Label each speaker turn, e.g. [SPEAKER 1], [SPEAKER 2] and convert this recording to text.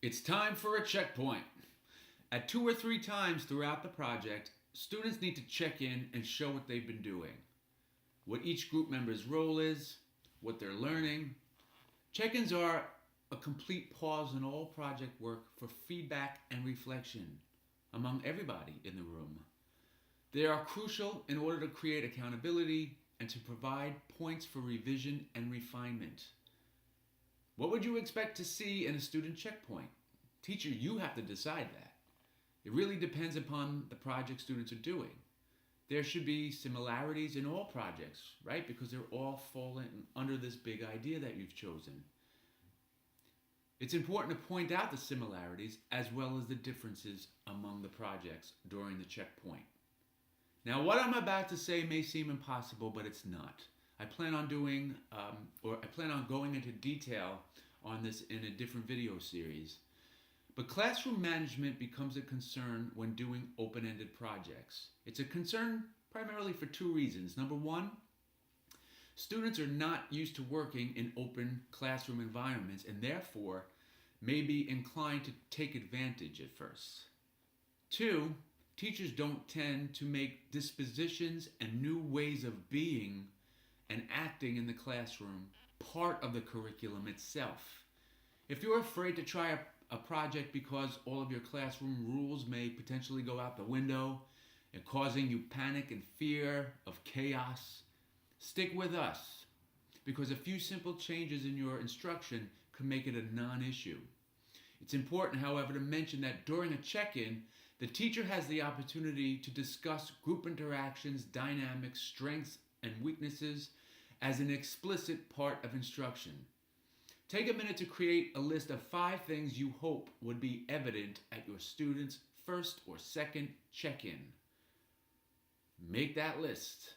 [SPEAKER 1] It's time for a checkpoint. At 2 or 3 times throughout the project, students need to check in and show what they've been doing, what each group member's role is, what they're learning. Check ins are a complete pause in all project work for feedback and reflection among everybody in the room. They are crucial in order to create accountability and to provide points for revision and refinement. What would you expect to see in a student checkpoint? Teacher, you have to decide that. It really depends upon the project students are doing. There should be similarities in all projects, right? Because they're all falling under this big idea that you've chosen. It's important to point out the similarities as well as the differences among the projects during the checkpoint. Now, what I'm about to say may seem impossible, but it's not. I plan on going into detail on this in a different video series. But classroom management becomes a concern when doing open-ended projects. It's a concern primarily for two reasons. Number one, students are not used to working in open classroom environments and therefore may be inclined to take advantage at first. Two, teachers don't tend to make dispositions and new ways of being and acting in the classroom part of the curriculum itself. If you're afraid to try a project because all of your classroom rules may potentially go out the window and causing you panic and fear of chaos, stick with us because a few simple changes in your instruction could make it a non-issue. It's important, however, to mention that during a check-in, the teacher has the opportunity to discuss group interactions, dynamics, strengths, and weaknesses as an explicit part of instruction. Take a minute to create a list of 5 things you hope would be evident at your student's first or second check-in. Make that list.